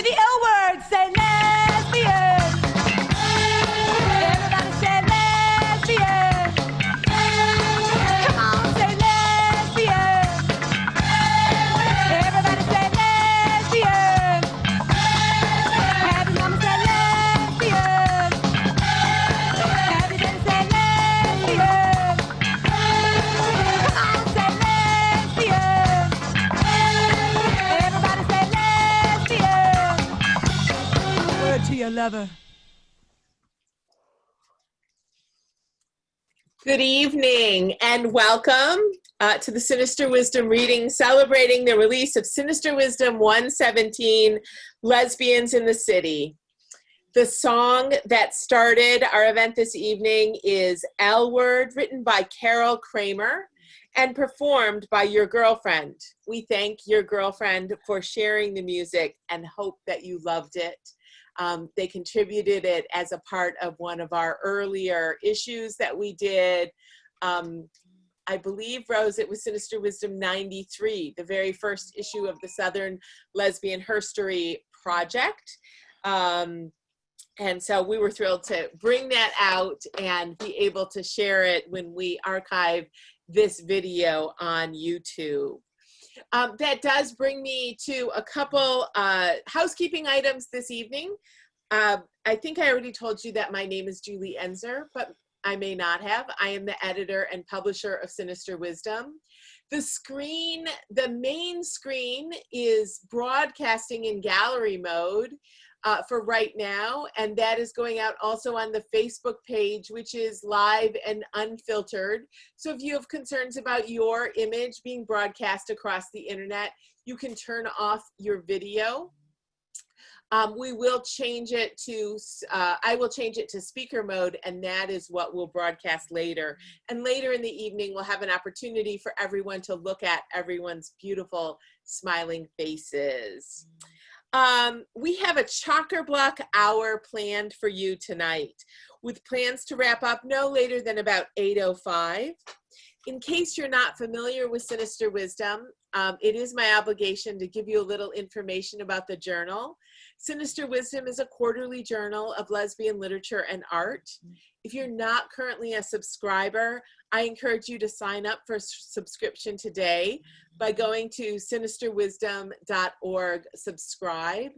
Say the L word, say lesbian. Everybody say lesbian. Come on, say lesbian. Everybody say lesbian. Happy mama say lesbian. Happy daddy say lesbian. Come on, say lesbian. Everybody say lesbian. Word to your lover. Good evening and welcome to the Sinister Wisdom reading, celebrating the release of Sinister Wisdom 117, Lesbians in the City. The song that started our event this evening is L Word, written by Carol Kramer and performed by Yer Girlfriend. We thank Yer Girlfriend for sharing the music and hope that you loved it. They contributed it as a part of one of our earlier issues that we did. I believe, Rose, it was Sinister Wisdom 93, the very first issue of the Southern Lesbian Herstory Project. And so we were thrilled to bring that out and be able to share it when we archive this video on YouTube. That does bring me to a couple housekeeping items this evening. I think I already told you that my name is Julie Enszer, but I may not have. I am the editor and publisher of Sinister Wisdom. The main screen is broadcasting in gallery mode for right now, and that is going out also on the Facebook page, which is live and unfiltered. So if you have concerns about your image being broadcast across the internet, you can turn off your video. We will change it to, I will change it to speaker mode, and that is what we'll broadcast later. And later in the evening, we'll have an opportunity for everyone to look at everyone's beautiful smiling faces. We have a chock-a-block hour planned for you tonight, with plans to wrap up no later than about 8:05. In case you're not familiar with Sinister Wisdom, it is my obligation to give you a little information about the journal. Sinister Wisdom is a quarterly journal of lesbian literature and art. If you're not currently a subscriber, I encourage you to sign up for a subscription today by going to sinisterwisdom.org/subscribe.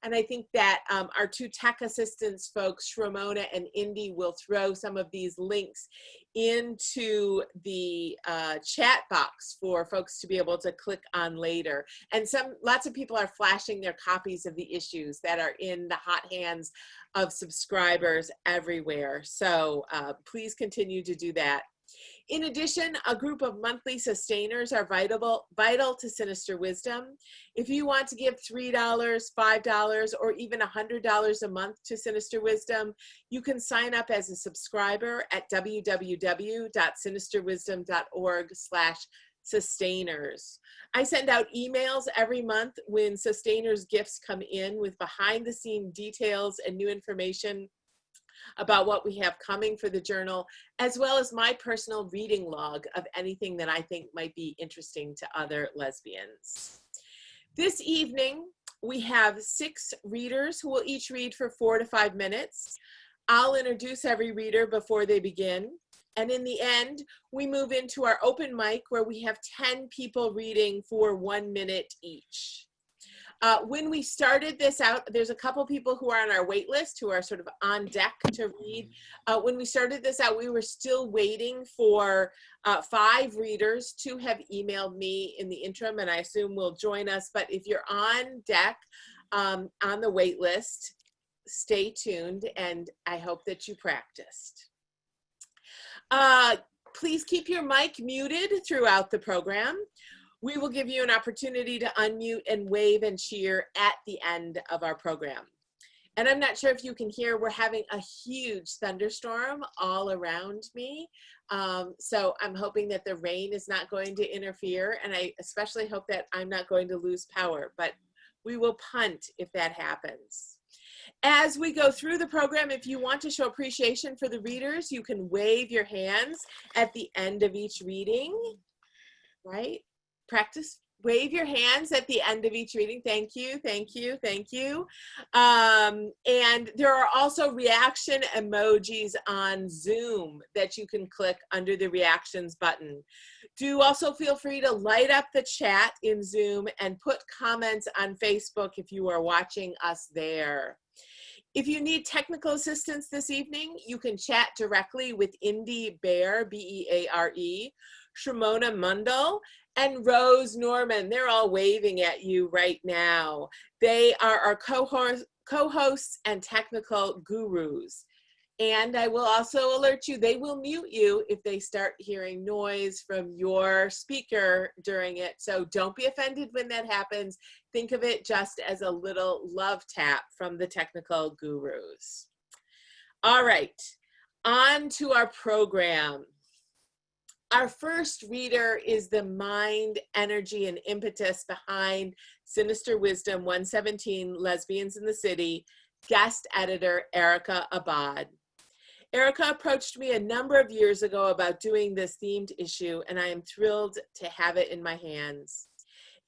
And I think that our two tech assistants folks, Ramona and Indy, will throw some of these links into the chat box for folks to be able to click on later. And lots of people are flashing their copies of the issues that are in the hot hands of subscribers everywhere. So please continue to do that. In addition, a group of monthly sustainers are vital to Sinister Wisdom. If you want to give $3, $5, or even $100 a month to Sinister Wisdom, you can sign up as a subscriber at www.sinisterwisdom.org/sustainers. I send out emails every month when sustainers gifts come in with behind-the-scene details and new information about what we have coming for the journal, as well as my personal reading log of anything that I think might be interesting to other lesbians. This evening, we have 6 readers who will each read for 4 to 5 minutes. I'll introduce every reader before they begin. And in the end, we move into our open mic where we have 10 people reading for 1 minute each. When we started this out, there's a couple people who are on our wait list who are sort of on deck to read. When we started this out, we were still waiting for 5 readers. 2 have emailed me in the interim, and I assume will join us. But if you're on deck on the wait list, stay tuned, and I hope that you practiced. Please keep your mic muted throughout the program. We will give you an opportunity to unmute and wave and cheer at the end of our program. And I'm not sure if you can hear, we're having a huge thunderstorm all around me. So I'm hoping that the rain is not going to interfere. And I especially hope that I'm not going to lose power, but we will punt if that happens. As we go through the program, if you want to show appreciation for the readers, you can wave your hands at the end of each reading, right? Practice wave your hands at the end of each reading. Thank you, thank you, thank you. And there are also reaction emojis on Zoom that you can click under the reactions button. Do also feel free to light up the chat in Zoom and put comments on Facebook if you are watching us there. If you need technical assistance this evening, you can chat directly with Indy Bear, B-E-A-R-E, Shramona Mundell, and Rose Norman. They're all waving at you right now. They are our co-hosts and technical gurus. And I will also alert you, they will mute you if they start hearing noise from your speaker during it. So don't be offended when that happens. Think of it just as a little love tap from the technical gurus. All right, on to our program. Our first reader is the mind, energy, and impetus behind Sinister Wisdom 117, Lesbians in the City, guest editor Erika Abad. Erika approached me a number of years ago about doing this themed issue, and I am thrilled to have it in my hands.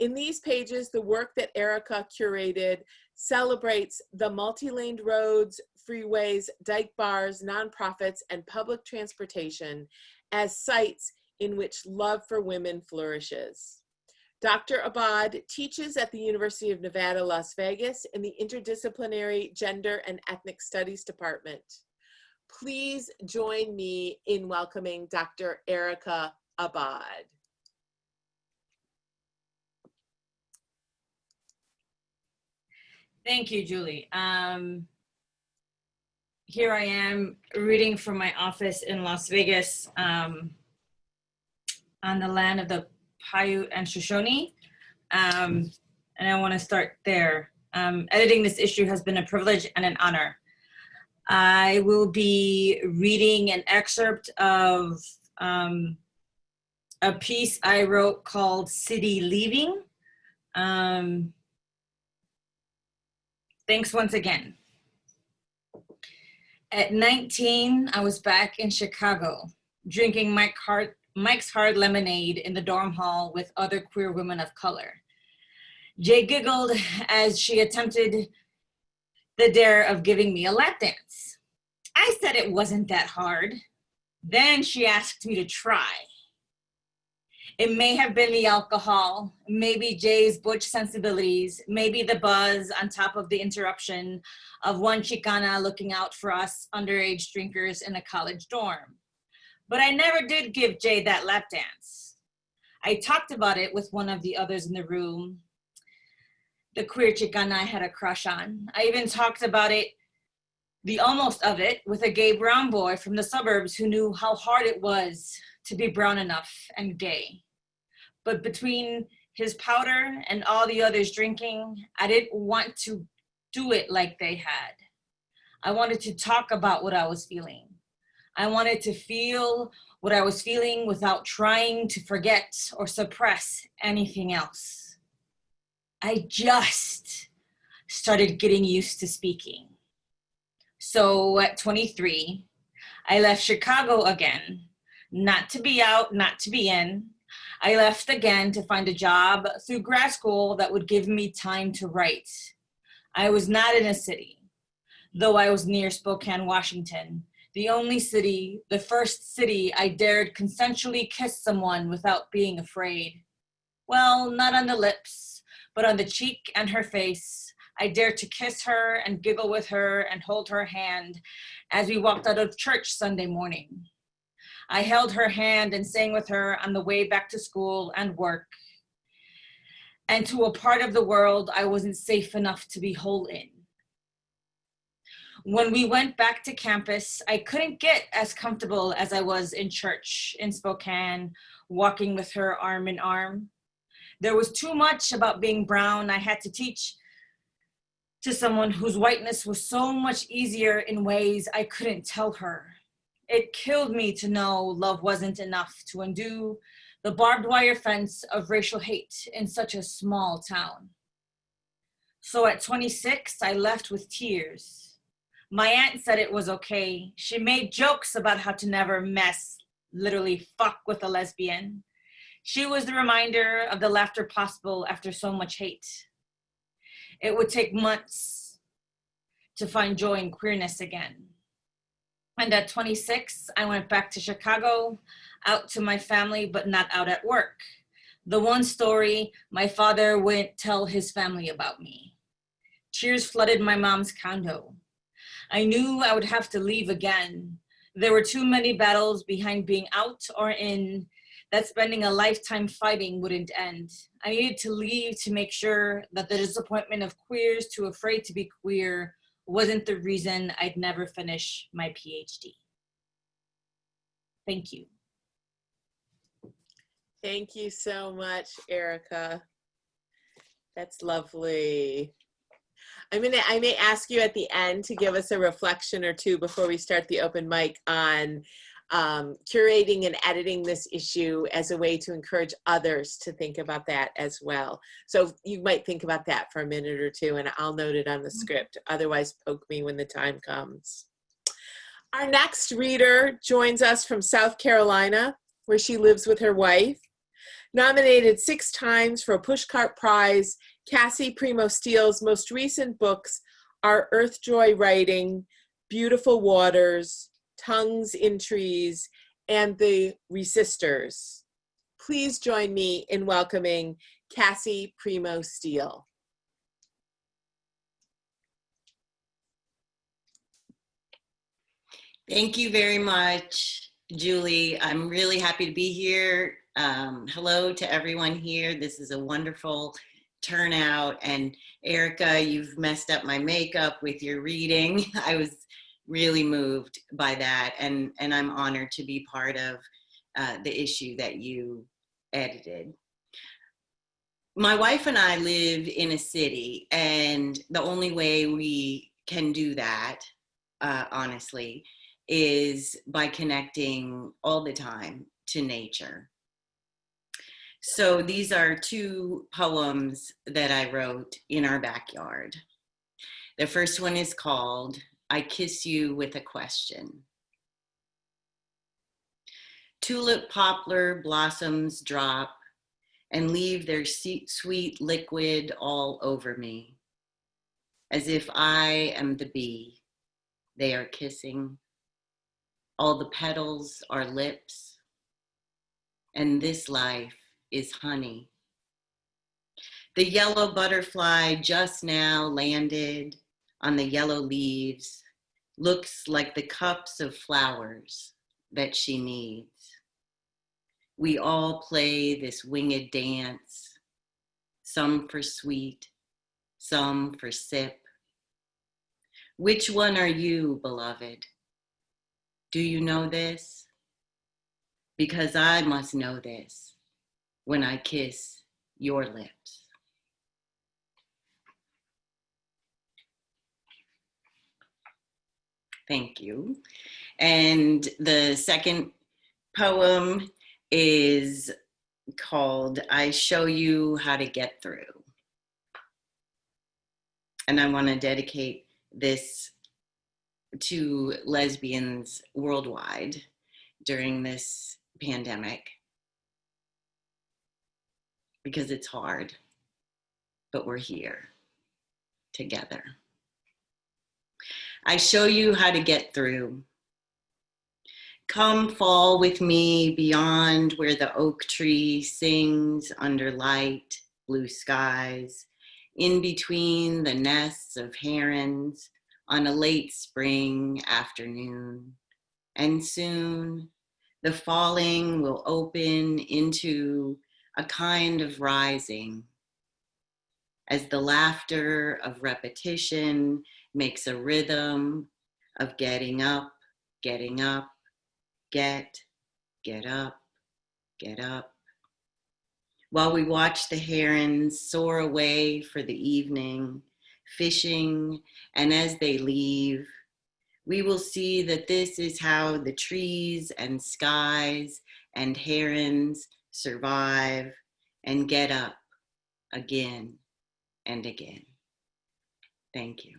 In these pages, the work that Erika curated celebrates the multi-laned roads, freeways, dyke bars, nonprofits, and public transportation as sites in which love for women flourishes. Dr. Abad teaches at the University of Nevada, Las Vegas in the Interdisciplinary Gender and Ethnic Studies Department. Please join me in welcoming Dr. Erika Abad. Thank you, Julie. Here I am reading from my office in Las Vegas on the land of the Paiute and Shoshone. And I want to start there. Editing this issue has been a privilege and an honor. I will be reading an excerpt of a piece I wrote called City Leaving. Thanks once again. At 19, I was back in Chicago, drinking Mike's Hard Lemonade in the dorm hall with other queer women of color. Jay giggled as she attempted the dare of giving me a lap dance. I said it wasn't that hard. Then she asked me to try. It may have been the alcohol, maybe Jay's butch sensibilities, maybe the buzz on top of the interruption of one Chicana looking out for us underage drinkers in a college dorm. But I never did give Jay that lap dance. I talked about it with one of the others in the room, the queer Chicana I had a crush on. I even talked about it, the almost of it, with a gay brown boy from the suburbs who knew how hard it was to be brown enough and gay. But between his powder and all the others drinking, I didn't want to do it like they had. I wanted to talk about what I was feeling. I wanted to feel what I was feeling without trying to forget or suppress anything else. I just started getting used to speaking. So at 23, I left Chicago again, not to be out, not to be in. I left again to find a job through grad school that would give me time to write. I was not in a city, though I was near Spokane, Washington, the only city, the first city I dared consensually kiss someone without being afraid. Well, not on the lips, but on the cheek and her face. I dared to kiss her and giggle with her and hold her hand as we walked out of church Sunday morning. I held her hand and sang with her on the way back to school and work, and to a part of the world I wasn't safe enough to be whole in. When we went back to campus, I couldn't get as comfortable as I was in church in Spokane, walking with her arm in arm. There was too much about being brown I had to teach to someone whose whiteness was so much easier in ways I couldn't tell her. It killed me to know love wasn't enough to undo the barbed wire fence of racial hate in such a small town. So at 26, I left with tears. My aunt said it was okay. She made jokes about how to never mess, literally fuck with a lesbian. She was the reminder of the laughter possible after so much hate. It would take months to find joy in queerness again. And at 26, I went back to Chicago, out to my family, but not out at work. The one story my father wouldn't tell his family about me. Tears flooded my mom's condo. I knew I would have to leave again. There were too many battles behind being out or in that spending a lifetime fighting wouldn't end. I needed to leave to make sure that the disappointment of queers too afraid to be queer wasn't the reason I'd never finish my PhD. Thank you. Thank you so much, Erika. That's lovely. I may ask you at the end to give us a reflection or two before we start the open mic on curating and editing this issue as a way to encourage others to think about that as well. So you might think about that for a minute or two, and I'll note it on the script. Otherwise, poke me when the time comes. Our next reader joins us from South Carolina, where she lives with her wife. Nominated 6 times for a Pushcart Prize, Cassie Premo Steele's most recent books are Earthjoy Writing, Beautiful Waters, Tongues in Trees, and The Resisters. Please join me in welcoming Cassie Premo Steele. Thank you very much, Julie. I'm really happy to be here. Hello to everyone here. This is a wonderful turnout. And Erika, you've messed up my makeup with your reading. I was really moved by that. And I'm honored to be part of the issue that you edited. My wife and I live in a city, and the only way we can do that, honestly, is by connecting all the time to nature. So these are 2 poems that I wrote in our backyard. The first one is called I Kiss You with a Question. Tulip poplar blossoms drop and leave their sweet liquid all over me, as if I am the bee they are kissing. All the petals are lips, and this life is honey. The yellow butterfly just now landed on the yellow leaves, looks like the cups of flowers that she needs. We all play this winged dance, some for sweet, some for sip. Which one are you, beloved? Do you know this? Because I must know this when I kiss your lips. Thank you. And the second poem is called I Show You How to Get Through. And I want to dedicate this to lesbians worldwide during this pandemic, because it's hard, but we're here together. I show you how to get through. Come fall with me beyond where the oak tree sings under light blue skies, in between the nests of herons on a late spring afternoon. And soon the falling will open into a kind of rising, as the laughter of repetition makes a rhythm of getting up, get up, get up. While we watch the herons soar away for the evening, fishing, and as they leave, we will see that this is how the trees and skies and herons survive and get up again and again. Thank you.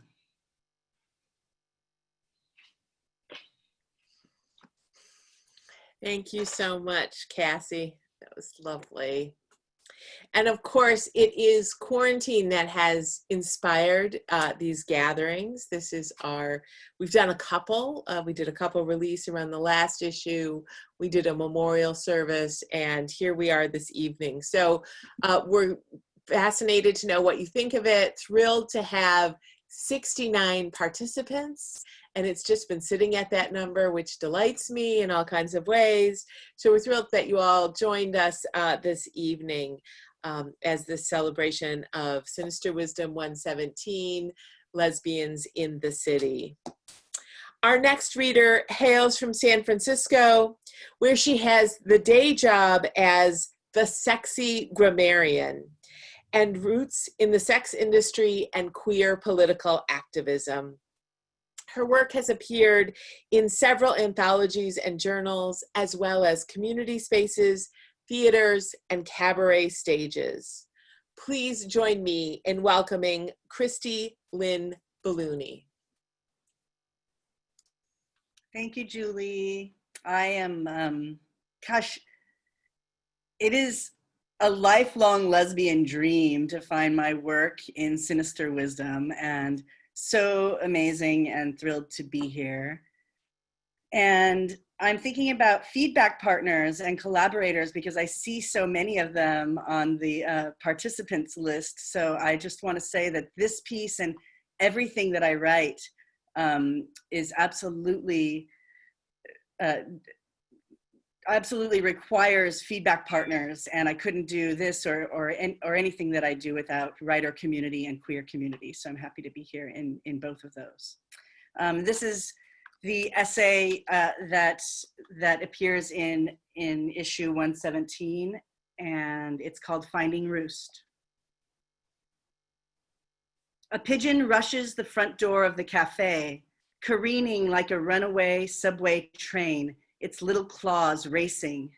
Thank you so much, Cassie. That was lovely. And of course, it is quarantine that has inspired these gatherings. We've done a couple. We did a couple release around the last issue. We did a memorial service, and here we are this evening. So we're fascinated to know what you think of it. Thrilled to have 69 participants, and it's just been sitting at that number, which delights me in all kinds of ways. So we're thrilled that you all joined us this evening as this celebration of Sinister Wisdom 117, Lesbians in the City. Our next reader hails from San Francisco, where she has the day job as the sexy grammarian and roots in the sex industry and queer political activism. Her work has appeared in several anthologies and journals, as well as community spaces, theaters, and cabaret stages. Please join me in welcoming Kristy Lynn Balloony. Thank you, Julie. I am, it is a lifelong lesbian dream to find my work in Sinister Wisdom, and so amazing and thrilled to be here. And I'm thinking about feedback partners and collaborators because I see so many of them on the participants list. So I just want to say that this piece and everything that I write is absolutely requires feedback partners, and I couldn't do this or anything that I do without writer community and queer community. So I'm happy to be here in both of those. This is the essay that appears in issue 117, and it's called Finding Roost. A pigeon rushes the front door of the cafe, careening like a runaway subway train, its little claws racing.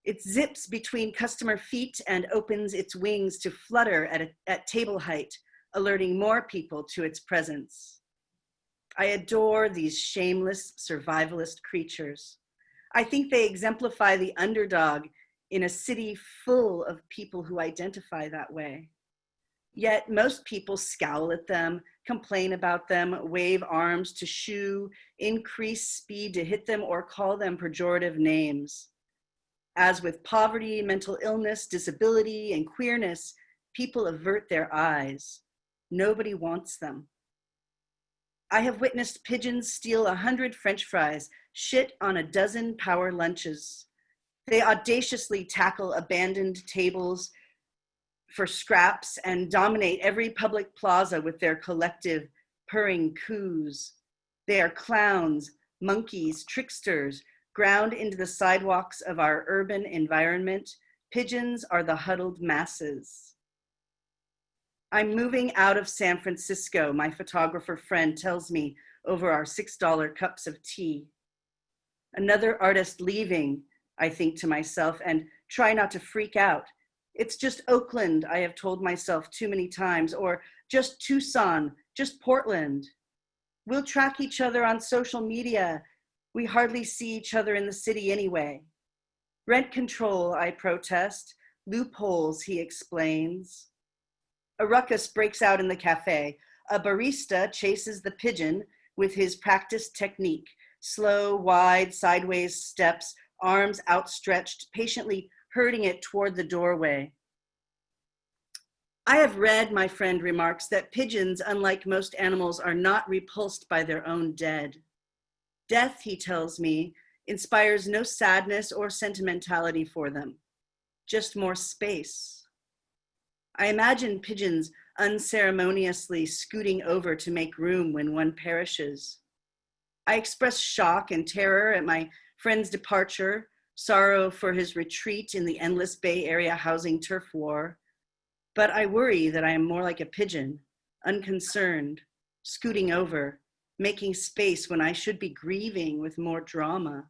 It zips between customer feet and opens its wings to flutter at table height, alerting more people to its presence. I adore these shameless survivalist creatures. I think they exemplify the underdog in a city full of people who identify that way. Yet most people scowl at them, complain about them, wave arms to shoo, increase speed to hit them, or call them pejorative names. As with poverty, mental illness, disability, and queerness, people avert their eyes. Nobody wants them. I have witnessed pigeons steal 100 French fries, shit on a dozen power lunches. They audaciously tackle abandoned tables for scraps and dominate every public plaza with their collective purring coos. They are clowns, monkeys, tricksters, ground into the sidewalks of our urban environment. Pigeons are the huddled masses. I'm moving out of San Francisco, my photographer friend tells me over our $6 cups of tea. Another artist leaving, I think to myself, and try not to freak out. It's just Oakland, I have told myself too many times, or just Tucson, just Portland. We'll track each other on social media. We hardly see each other in the city anyway. Rent control, I protest. Loopholes, he explains. A ruckus breaks out in the cafe. A barista chases the pigeon with his practiced technique. Slow, wide, sideways steps, arms outstretched, patiently herding it toward the doorway. I have read, my friend remarks, that pigeons, unlike most animals, are not repulsed by their own dead. Death, he tells me, inspires no sadness or sentimentality for them, just more space. I imagine pigeons unceremoniously scooting over to make room when one perishes. I express shock and terror at my friend's departure, sorrow for his retreat in the endless Bay Area housing turf war. But I worry that I am more like a pigeon, unconcerned, scooting over, making space when I should be grieving with more drama.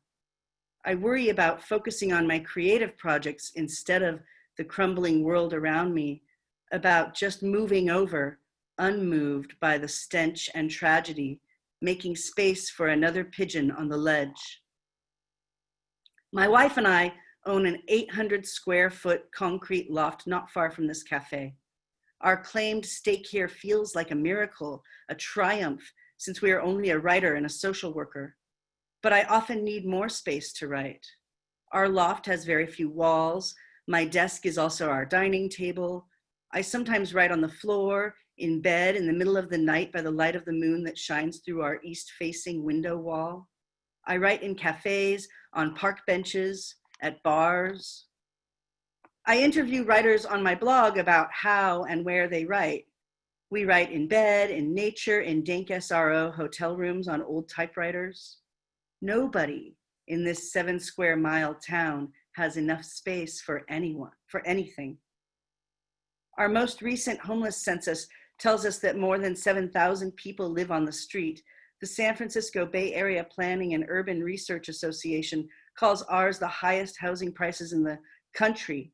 I worry about focusing on my creative projects instead of the crumbling world around me, about just moving over, unmoved by the stench and tragedy, making space for another pigeon on the ledge. My wife and I own an 800 square foot concrete loft not far from this cafe. Our claimed stake here feels like a miracle, a triumph, since we are only a writer and a social worker. But I often need more space to write. Our loft has very few walls. My desk is also our dining table. I sometimes write on the floor, in bed, in the middle of the night by the light of the moon that shines through our east-facing window wall. I write in cafes, on park benches, at bars. I interview writers on my blog about how and where they write. We write in bed, in nature, in dank SRO hotel rooms on old typewriters. Nobody in this 7 square mile town has enough space for anyone, for anything. Our most recent homeless census tells us that more than 7,000 people live on the street. The San Francisco Bay Area Planning and Urban Research Association calls ours the highest housing prices in the country.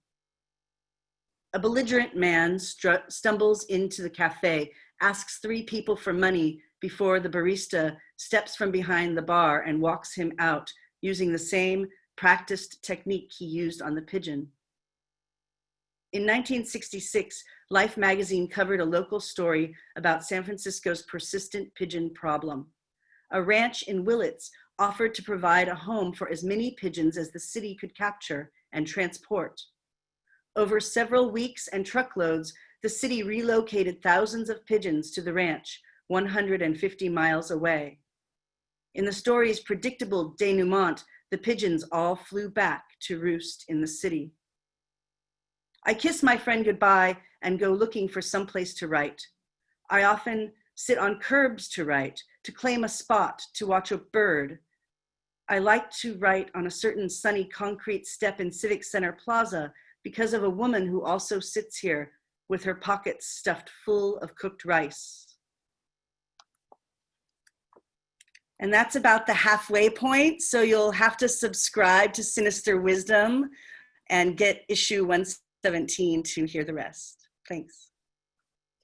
A belligerent man stumbles into the cafe, asks 3 people for money before the barista steps from behind the bar and walks him out using the same practiced technique he used on the pigeon. In 1966, Life magazine covered a local story about San Francisco's persistent pigeon problem. A ranch in Willits offered to provide a home for as many pigeons as the city could capture and transport. Over several weeks and truckloads, the city relocated thousands of pigeons to the ranch, 150 miles away. In the story's predictable denouement, the pigeons all flew back to roost in the city. I kiss my friend goodbye and go looking for someplace to write. I often sit on curbs to write, to claim a spot, to watch a bird. I like to write on a certain sunny concrete step in Civic Center Plaza because of a woman who also sits here with her pockets stuffed full of cooked rice. And that's about the halfway point. So you'll have to subscribe to Sinister Wisdom and get issue 117 to hear the rest. Thanks.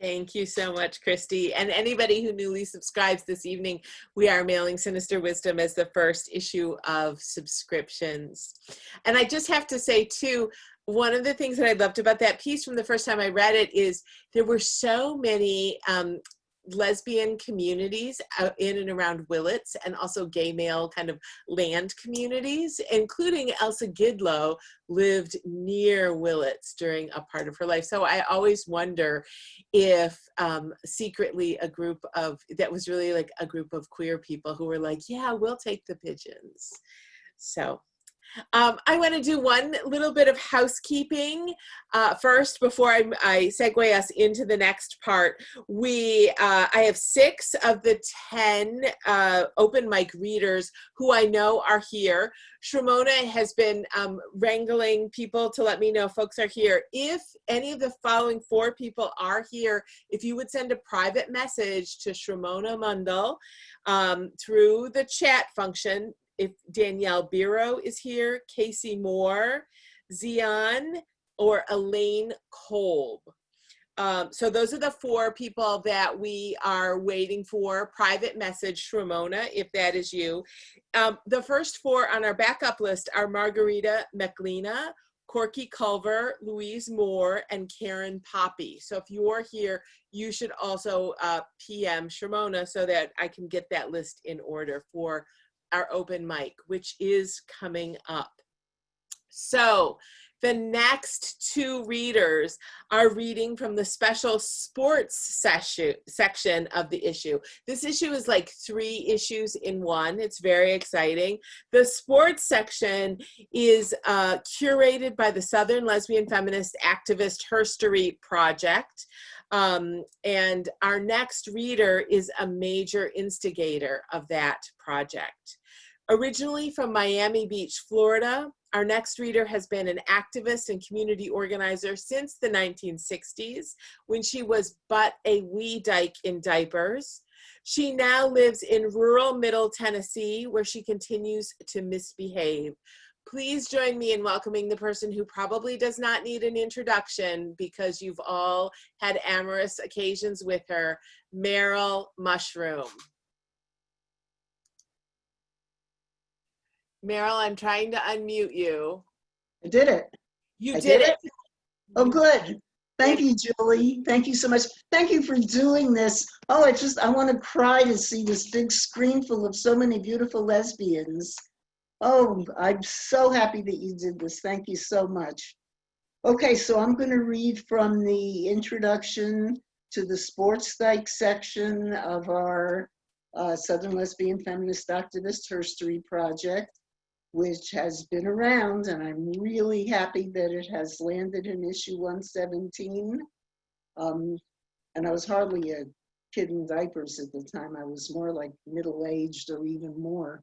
Thank you so much, Christy. And anybody who newly subscribes this evening, we are mailing Sinister Wisdom as the first issue of subscriptions. And I just have to say too, one of the things that I loved about that piece from the first time I read it is there were so many lesbian communities in and around Willits, and also gay male kind of land communities, including Elsa Gidlow lived near Willits during a part of her life. So I always wonder if secretly a group of, that was really like a group of queer people who were like, yeah, we'll take the pigeons. So I want to do one little bit of housekeeping first before I segue us into the next part. I have 6 of the 10 open mic readers who I know are here. Shramona has been wrangling people to let me know folks are here. If any of the following 4 people are here, if you would send a private message to Shramona Mundell through the chat function. If Danielle Biro is here, Casey Moore, Zion, or Elaine Kolb. So those are the 4 people that we are waiting for. Private message Shramona, if that is you. The first 4 on our backup list are Margarita McLeana, Corky Culver, Louise Moore, and Karen Poppy. So if you're here, you should also PM Shramona so that I can get that list in order for our open mic, which is coming up. So the next 2 readers are reading from the special sports section of the issue. This issue is like 3 issues in one. It's very exciting. The sports section is curated by the Southern Lesbian Feminist Activist Herstory Project. And our next reader is a major instigator of that project. Originally from Miami Beach, Florida, our next reader has been an activist and community organizer since the 1960s, when she was but a wee dyke in diapers. She now lives in rural Middle Tennessee, where she continues to misbehave. Please join me in welcoming the person who probably does not need an introduction because you've all had amorous occasions with her, Merril Mushroom. Merril, I'm trying to unmute you. I did it. You I did it. Oh, good. Thank you, Julie. Thank you so much. Thank you for doing this. Oh, I want to cry to see this big screen full of so many beautiful lesbians. Oh, I'm so happy that you did this. Thank you so much. Okay, so I'm going to read from the introduction to the sports dyke section of our Southern Lesbian Feminist Activist Herstory Project, which has been around, and I'm really happy that it has landed in issue 117. And I was hardly a kid in diapers at the time. I was more like middle-aged or even more.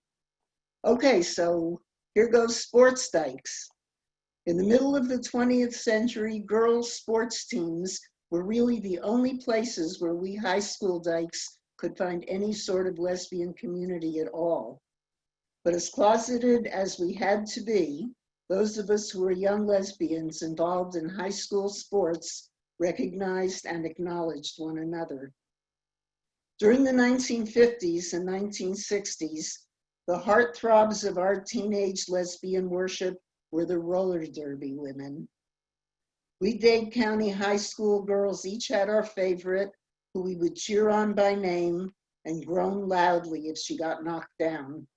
Okay, so here goes sports dykes. In the middle of the 20th century, girls' sports teams were really the only places where we high school dykes could find any sort of lesbian community at all. But as closeted as we had to be, those of us who were young lesbians involved in high school sports recognized and acknowledged one another. During the 1950s and 1960s, the heartthrobs of our teenage lesbian worship were the roller derby women. We Dade County high school girls each had our favorite, who we would cheer on by name and groan loudly if she got knocked down.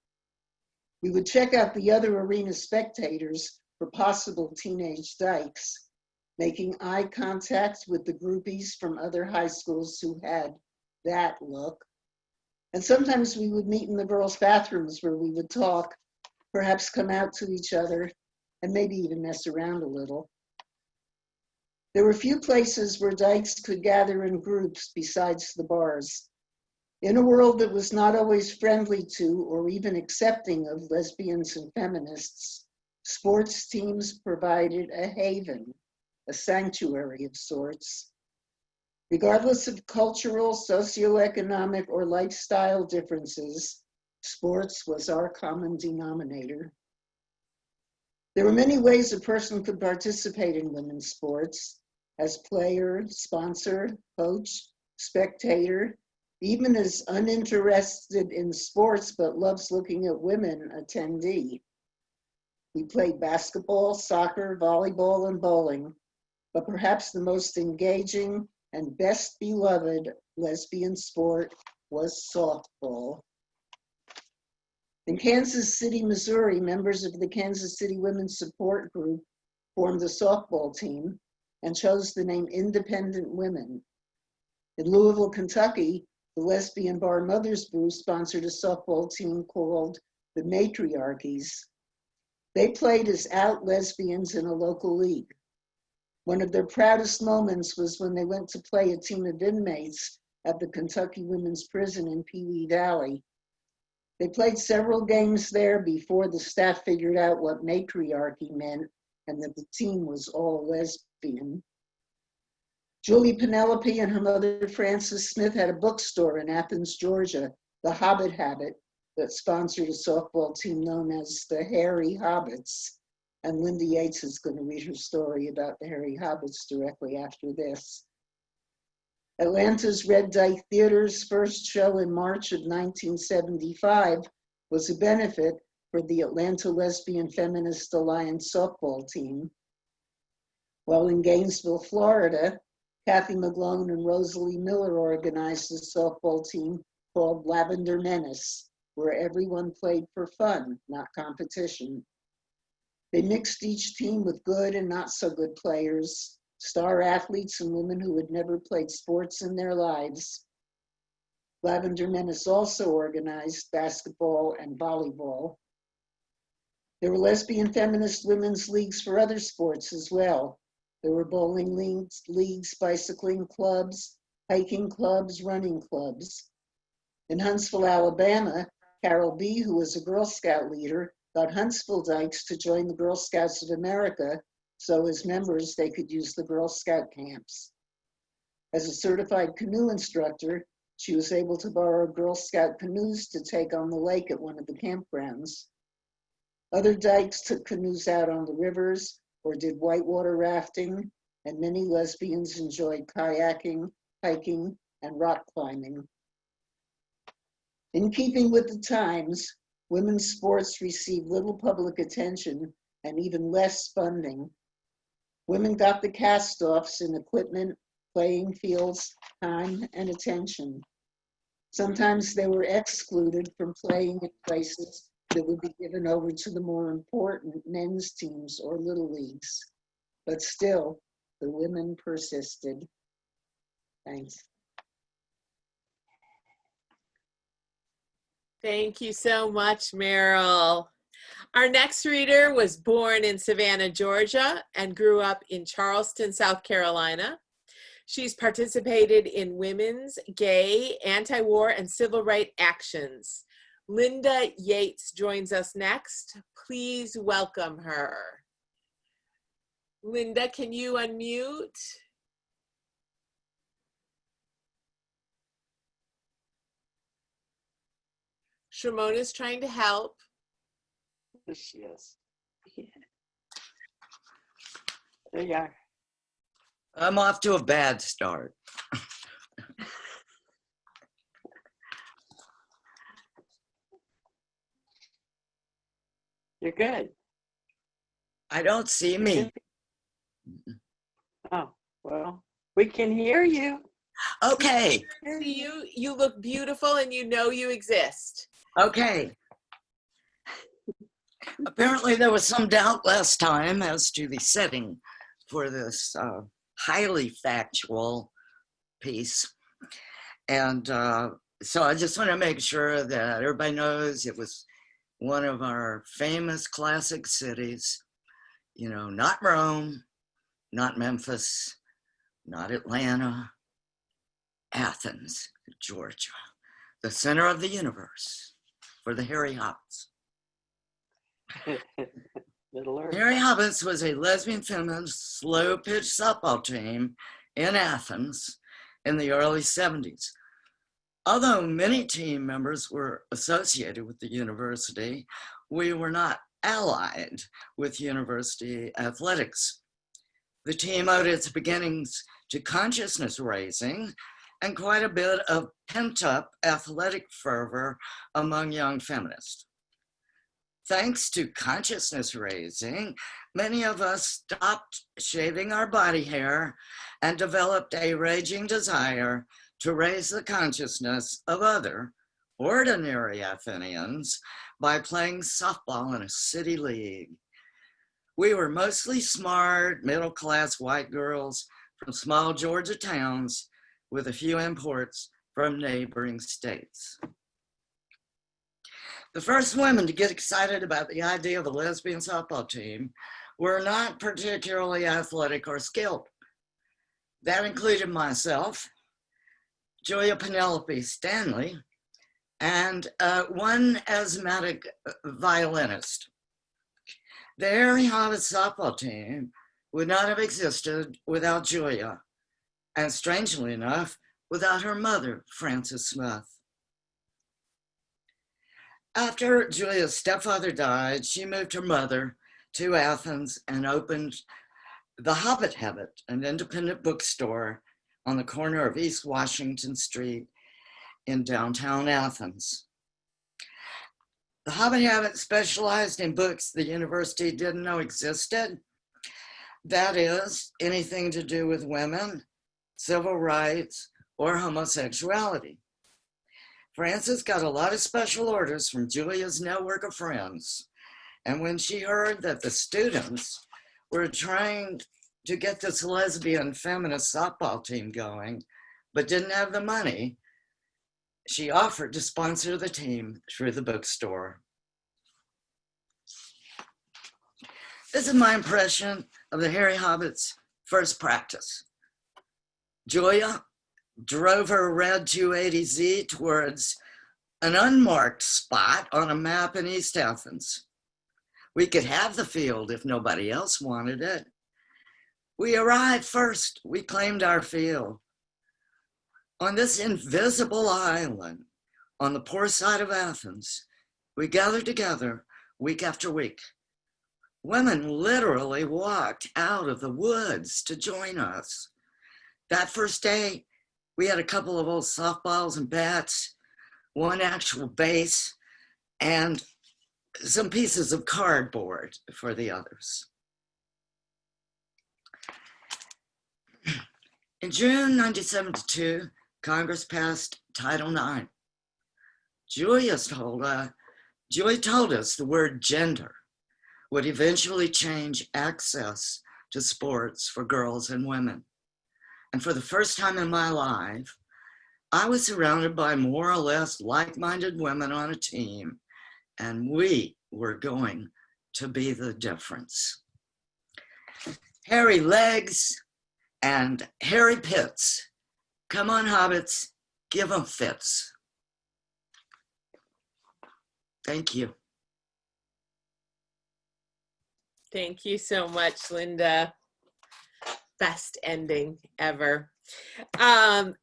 We would check out the other arena spectators for possible teenage dykes, making eye contact with the groupies from other high schools who had that look. And sometimes we would meet in the girls' bathrooms where we would talk, perhaps come out to each other, and maybe even mess around a little. There were few places where dykes could gather in groups besides the bars. In a world that was not always friendly to or even accepting of lesbians and feminists, sports teams provided a haven, a sanctuary of sorts. Regardless of cultural, socioeconomic, or lifestyle differences, sports was our common denominator. There were many ways a person could participate in women's sports, as player, sponsor, coach, spectator, even as uninterested in sports but loves looking at women attendee. We played basketball, soccer, volleyball, and bowling, but perhaps the most engaging and best beloved lesbian sport was softball. In Kansas City, Missouri, members of the Kansas City Women's Support Group formed a softball team and chose the name Independent Women. In Louisville, Kentucky, the Lesbian Bar Mothers Brew sponsored a softball team called the Matriarchies. They played as out lesbians in a local league. One of their proudest moments was when they went to play a team of inmates at the Kentucky Women's Prison in Pewee Valley. They played several games there before the staff figured out what matriarchy meant and that the team was all lesbian. Julie Penelope and her mother, Frances Smith, had a bookstore in Athens, Georgia, the Hobbit Habit, that sponsored a softball team known as the Hairy Hobbits. And Linda Yates is going to read her story about the Hairy Hobbits directly after this. Atlanta's Red Dyke Theater's first show in March of 1975 was a benefit for the Atlanta Lesbian Feminist Alliance softball team. While in Gainesville, Florida, Kathy McGlone and Rosalie Miller organized a softball team called Lavender Menace, where everyone played for fun, not competition. They mixed each team with good and not so good players, star athletes and women who had never played sports in their lives. Lavender Menace also organized basketball and volleyball. There were lesbian feminist women's leagues for other sports as well. There were bowling leagues, bicycling clubs, hiking clubs, running clubs. In Huntsville, Alabama, Carol B., who was a Girl Scout leader, got Huntsville Dykes to join the Girl Scouts of America, so as members they could use the Girl Scout camps. As a certified canoe instructor, she was able to borrow Girl Scout canoes to take on the lake at one of the campgrounds. Other dykes took canoes out on the rivers or did whitewater rafting, and many lesbians enjoyed kayaking, hiking, and rock climbing. In keeping with the times, women's sports received little public attention and even less funding. Women got the cast-offs in equipment, playing fields, time, and attention. Sometimes they were excluded from playing in places that would be given over to the more important men's teams or little leagues. But still, the women persisted. Thanks. Thank you so much, Merril. Our next reader was born in Savannah, Georgia, and grew up in Charleston, South Carolina. She's participated in women's, gay, anti-war, and civil rights actions. Linda Yates joins us next. Please welcome her. Linda, can you unmute? Shimona's trying to help. Yes, she is. Yeah. There you are. I'm off to a bad start. You're good. I don't see me. Oh, well, we can hear you. Okay, You look beautiful and you know you exist. okay. Apparently there was some doubt last time as to the setting for this highly factual piece. And so I just want to make sure that everybody knows it was one of our famous classic cities, you know, not Rome, not Memphis, not Atlanta, Athens, Georgia, the center of the universe for the Hairy Hobbits. Middle Earth. Hairy Hobbits was a lesbian feminist slow pitch softball team in Athens in the early 70s. Although many team members were associated with the university, we were not allied with university athletics. The team owed its beginnings to consciousness raising and quite a bit of pent-up athletic fervor among young feminists. Thanks to consciousness raising, many of us stopped shaving our body hair and developed a raging desire to raise the consciousness of other ordinary Athenians by playing softball in a city league. We were mostly smart, middle-class white girls from small Georgia towns with a few imports from neighboring states. The first women to get excited about the idea of a lesbian softball team were not particularly athletic or skilled. That included myself, Julia Penelope Stanley, and one asthmatic violinist. The Hairy Hobbits softball team would not have existed without Julia, and strangely enough, without her mother, Frances Smith. After Julia's stepfather died, she moved her mother to Athens and opened the Hobbit Habit, an independent bookstore on the corner of East Washington Street in downtown Athens. The Hobbit Habit specialized in books the university didn't know existed. That is, anything to do with women, civil rights, or homosexuality. Frances got a lot of special orders from Julia's network of friends. And when she heard that the students were trying to get this lesbian feminist softball team going, but didn't have the money, she offered to sponsor the team through the bookstore. This is my impression of the Hairy Hobbits' first practice. Julia drove her red 280Z towards an unmarked spot on a map in East Athens. We could have the field if nobody else wanted it. We arrived first. We claimed our field. On this invisible island on the poor side of Athens, we gathered together week after week. Women literally walked out of the woods to join us. That first day, we had a couple of old softballs and bats, one actual base, and some pieces of cardboard for the others. In June 1972, Congress passed Title IX. Julie told us the word gender would eventually change access to sports for girls and women. And for the first time in my life, I was surrounded by more or less like-minded women on a team, and we were going to be the difference. Hairy legs and hairy pits. Come on, hobbits, give them fits. Thank you. Thank you so much, Linda. Best ending ever.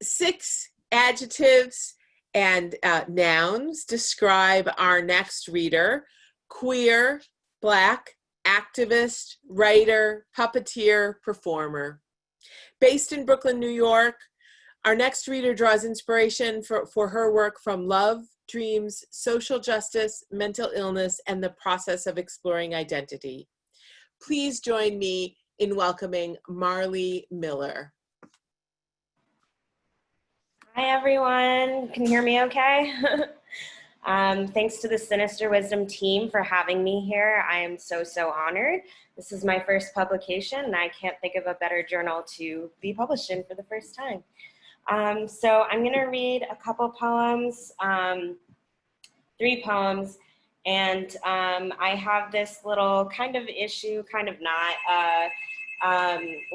6 adjectives and nouns describe our next reader: queer, Black, activist, writer, puppeteer, performer. Based in Brooklyn, New York, our next reader draws inspiration for her work from love, dreams, social justice, mental illness, and the process of exploring identity. Please join me in welcoming Marlee Miller. Hi, everyone. Can you hear me okay? Thanks to the Sinister Wisdom team for having me here. I am so honored. This is my first publication, and I can't think of a better journal to be published in for the first time. So I'm going to read a couple poems, 3 poems, and I have this little kind of issue, kind of not,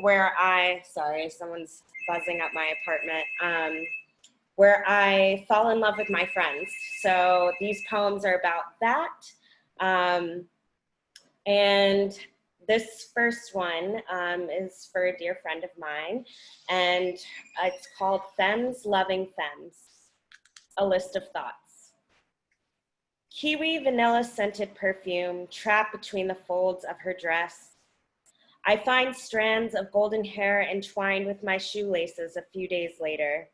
where sorry, someone's buzzing up my apartment, where I fall in love with my friends. So these poems are about that. And this first one is for a dear friend of mine, and it's called Femmes Loving Femmes, a list of thoughts. Kiwi vanilla scented perfume trapped between the folds of her dress. I find strands of golden hair entwined with my shoelaces a few days later.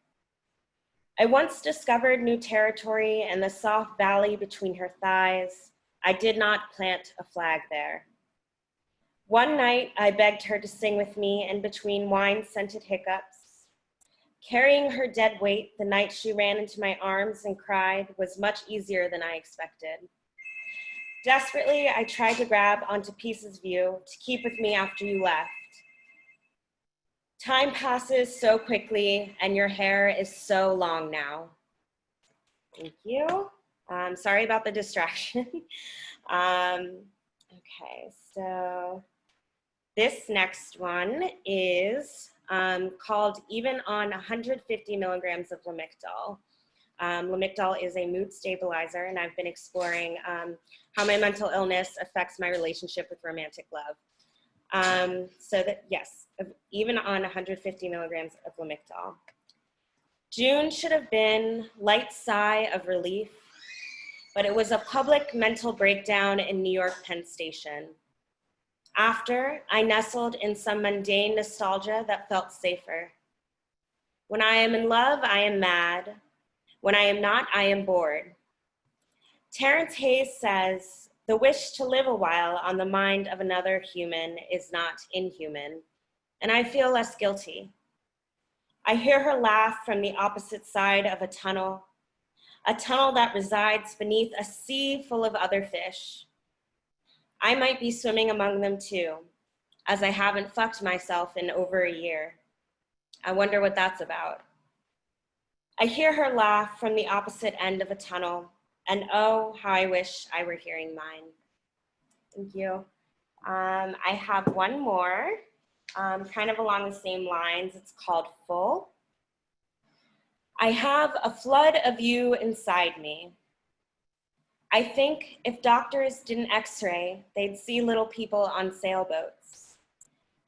I once discovered new territory in the soft valley between her thighs. I did not plant a flag there. One night, I begged her to sing with me in between wine-scented hiccups. Carrying her dead weight the night she ran into my arms and cried was much easier than I expected. Desperately, I tried to grab onto Peace's view to keep with me after you left. Time passes so quickly, and your hair is so long now. Thank you. Sorry about the distraction. Okay, so this next one is called Even on 150 milligrams of Lamictal. Lamictal is a mood stabilizer, and I've been exploring how my mental illness affects my relationship with romantic love. So that, yes, even on 150 milligrams of Lamictal. June should have been light sigh of relief, but it was a public mental breakdown in New York Penn Station. After, I nestled in some mundane nostalgia that felt safer. When I am in love, I am mad. When I am not, I am bored. Terrence Hayes says, the wish to live a while on the mind of another human is not inhuman, and I feel less guilty. I hear her laugh from the opposite side of a tunnel that resides beneath a sea full of other fish. I might be swimming among them too, as I haven't fucked myself in over a year. I wonder what that's about. I hear her laugh from the opposite end of a tunnel, and oh, how I wish I were hearing mine. Thank you. I have one more, kind of along the same lines. It's called Full. I have a flood of you inside me. I think if doctors didn't x-ray, they'd see little people on sailboats,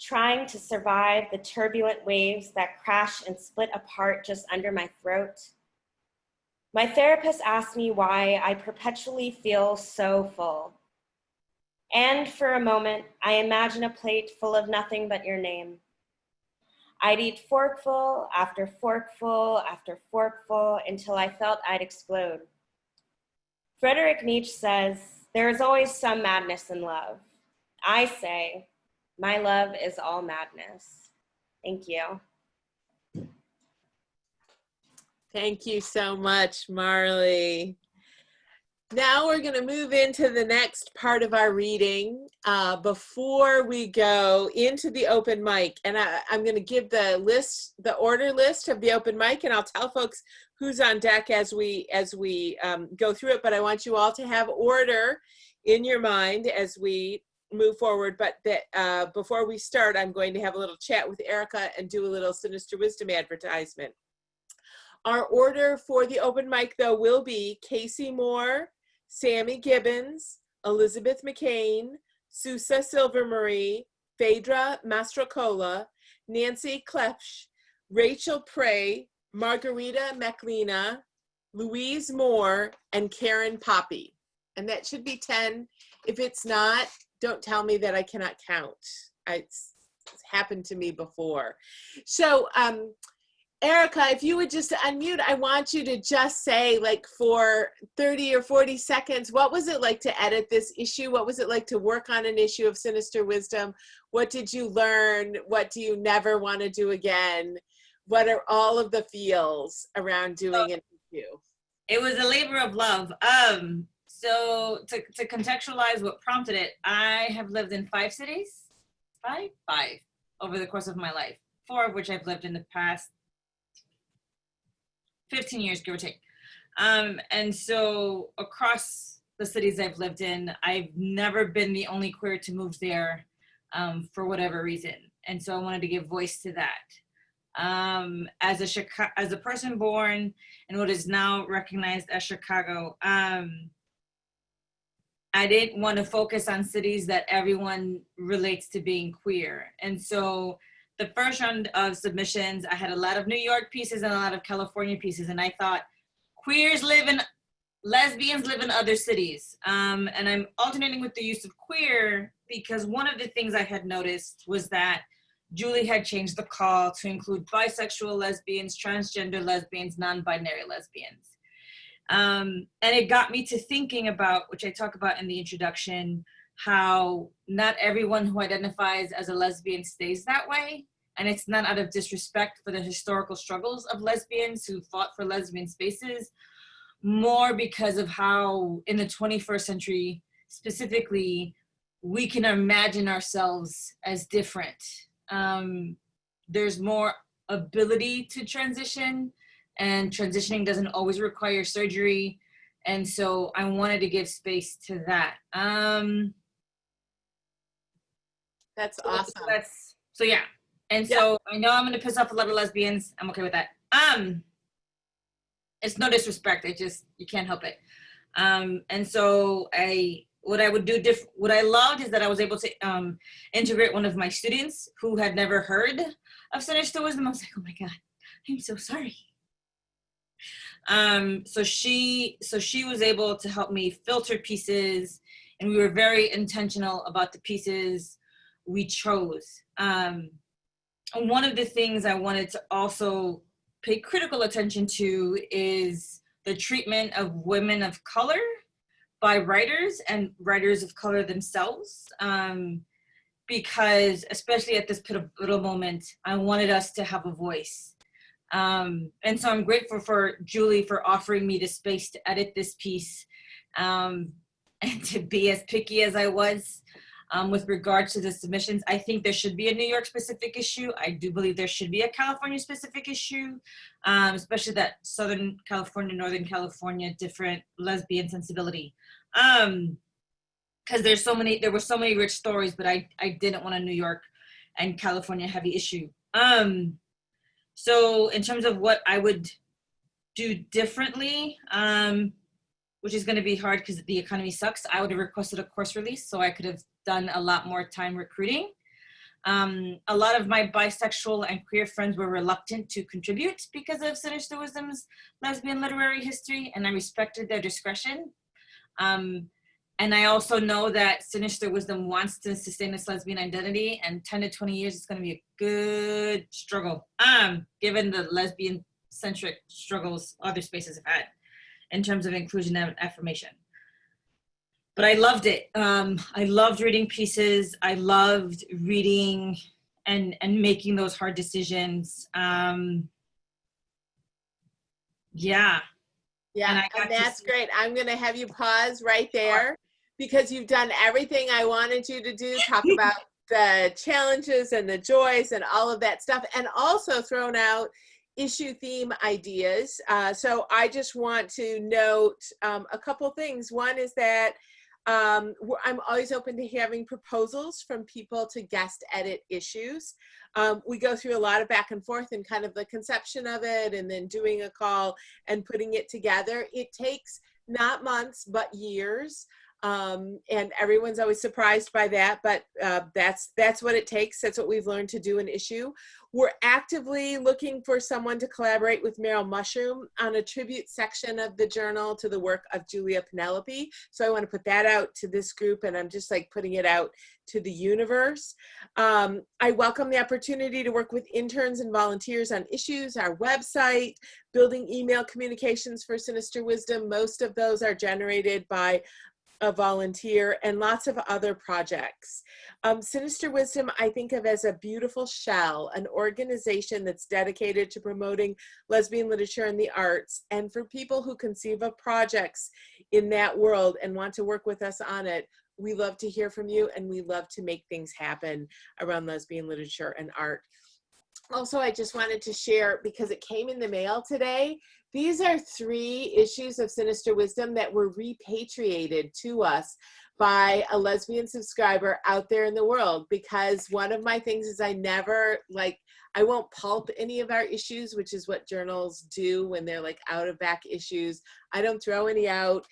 trying to survive the turbulent waves that crash and split apart just under my throat. My therapist asked me why I perpetually feel so full. And for a moment, I imagine a plate full of nothing but your name. I'd eat forkful after forkful after forkful until I felt I'd explode. Friedrich Nietzsche says, There is always some madness in love. I say, my love is all madness. Thank you. Thank you so much, Marlee. Now we're going to move into the next part of our reading before we go into the open mic. And I'm going to give the order list of the open mic, and I'll tell folks who's on deck as we go through it. But I want you all to have order in your mind as we move forward. But before we start, I'm going to have a little chat with Erika and do a little Sinister Wisdom advertisement. Our order for the open mic, though, will be Casey Moore, Sammy Gibbons, Elizabeth McCain, Susa Silvermarie, Phaedra Mastrocola, Nancy Klepsch, Rachel Prey, Margarita Mcleana, Louise Moore, and Karen Poppy. And that should be 10. If it's not, don't tell me that I cannot count. It's happened to me before. So, Erika, if you would just unmute, I want you to just say, like, for 30 or 40 seconds, what was it like to edit this issue? What was it like to work on an issue of Sinister Wisdom? What did you learn? What do you never want to do again? What are all of the feels around doing an issue? It was a labor of love. So to contextualize what prompted it, I have lived in 5 cities, five over the course of my life, 4 of which I've lived in the past 15 years, give or take. And so across the cities I've lived in, I've never been the only queer to move there for whatever reason. And so I wanted to give voice to that. As a person born in what is now recognized as Chicago, I didn't want to focus on cities that everyone relates to being queer. And so the first round of submissions, I had a lot of New York pieces and a lot of California pieces. And I thought, lesbians live in other cities. And I'm alternating with the use of queer because one of the things I had noticed was that Julie had changed the call to include bisexual lesbians, transgender lesbians, non-binary lesbians. And it got me to thinking about, which I talk about in the introduction, how not everyone who identifies as a lesbian stays that way. And it's not out of disrespect for the historical struggles of lesbians who fought for lesbian spaces, more because of how in the 21st century, specifically, we can imagine ourselves as different. There's more ability to transition, and transitioning doesn't always require surgery. And so I wanted to give space to that. That's awesome. So yeah. And so I know I'm gonna piss off a lot of lesbians. I'm okay with that. It's no disrespect. You can't help it. And so what I loved is that I was able to integrate one of my students who had never heard of Sinister Wisdom. I was like, oh my God, I'm so sorry. So she was able to help me filter pieces, and we were very intentional about the pieces we chose. And one of the things I wanted to also pay critical attention to is the treatment of women of color by writers and writers of color themselves. Because especially at this pivotal moment, I wanted us to have a voice. And so I'm grateful for Julie for offering me the space to edit this piece and to be as picky as I was with regard to the submissions. I think there should be a New York specific issue. I do believe there should be a California specific issue, especially that Southern California, Northern California, different lesbian sensibility. Because there were so many rich stories, but I didn't want a New York and California heavy issue. So in terms of what I would do differently, which is going to be hard because the economy sucks, I would have requested a course release so I could have done a lot more time recruiting. A lot of my bisexual and queer friends were reluctant to contribute because of Sinister Wisdom's lesbian literary history, and I respected their discretion. And I also know that Sinister Wisdom wants to sustain its lesbian identity, and 10 to 20 years is going to be a good struggle, given the lesbian-centric struggles other spaces have had in terms of inclusion and affirmation. but I loved it. I loved reading pieces. I loved reading and making those hard decisions. Yeah. Yeah, and that's great. I'm going to have you pause right there because you've done everything I wanted you to do. Talk about the challenges and the joys and all of that stuff, and also thrown out issue theme ideas. So I just want to note a couple things. One is that I'm always open to having proposals from people to guest edit issues. We go through a lot of back and forth and kind of the conception of it and then doing a call and putting it together. It takes not months, but years. And everyone's always surprised by that, but that's what it takes. That's what we've learned to do an issue. We're actively looking for someone to collaborate with Merril Mushroom on a tribute section of the journal to the work of Julia Penelope. So I want to put that out to this group, and I'm just like putting it out to the universe. I welcome the opportunity to work with interns and volunteers on issues, our website, building email communications for Sinister Wisdom. Most of those are generated by a volunteer, and lots of other projects. Sinister Wisdom I think of as a beautiful shell, an organization that's dedicated to promoting lesbian literature and the arts, and for people who conceive of projects in that world and want to work with us on it, we love to hear from you, and we love to make things happen around lesbian literature and art. Also, I just wanted to share, because it came in the mail today, these are 3 issues of Sinister Wisdom that were repatriated to us by a lesbian subscriber out there in the world, because one of my things is I won't pulp any of our issues, which is what journals do when they're like out of back issues. I don't throw any out.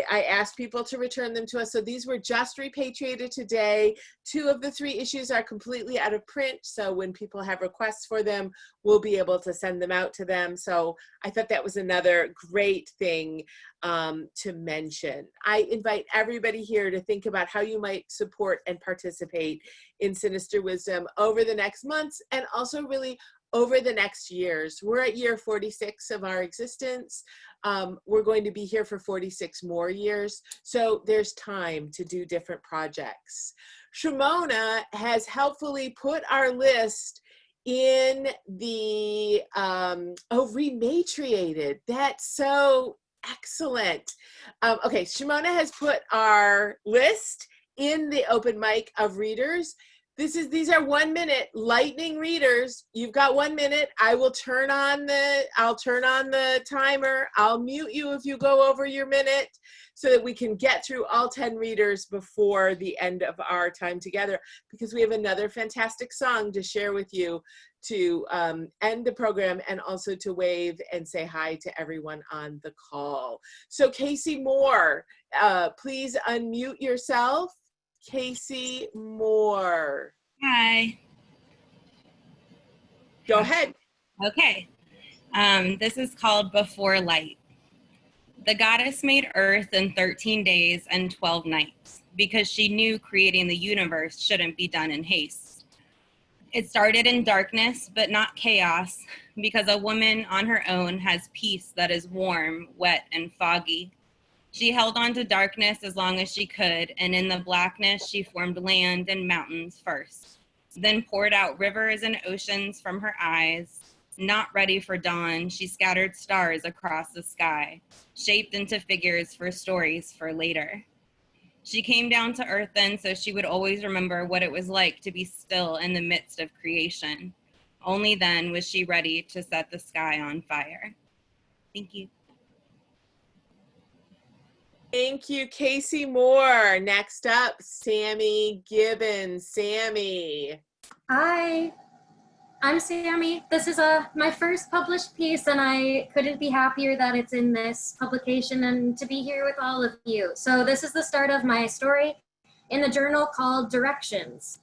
I asked people to return them to us. So these were just repatriated today. 2 of the 3 issues are completely out of print. So when people have requests for them, we'll be able to send them out to them. So I thought that was another great thing to mention. I invite everybody here to think about how you might support and participate in Sinister Wisdom over the next months, and also really over the next years. We're at year 46 of our existence. We're going to be here for 46 more years. So there's time to do different projects. Shimona has helpfully put our list in the, rematriated. That's so excellent. Okay, Shimona has put our list in the open mic of readers. These are 1 minute lightning readers. You've got 1 minute. I will turn on the timer. I'll mute you if you go over your minute, so that we can get through all 10 readers before the end of our time together, because we have another fantastic song to share with you to end the program, and also to wave and say hi to everyone on the call. So Casey Moore, please unmute yourself. Casey Moore. Hi. Go ahead. Okay. This is called Before Light. The goddess made Earth in 13 days and 12 nights because she knew creating the universe shouldn't be done in haste. It started in darkness, but not chaos, because a woman on her own has peace that is warm, wet, and foggy. She held on to darkness as long as she could, and in the blackness she formed land and mountains first, then poured out rivers and oceans from her eyes. Not ready for dawn, she scattered stars across the sky, shaped into figures for stories for later. She came down to earth then so she would always remember what it was like to be still in the midst of creation. Only then was she ready to set the sky on fire. Thank you. Thank you, Casey Moore. Next up, Sammy Gibbons. Sammy. Hi, I'm Sammy. This is my first published piece, and I couldn't be happier that it's in this publication and to be here with all of you. So this is the start of my story in a journal called Directions.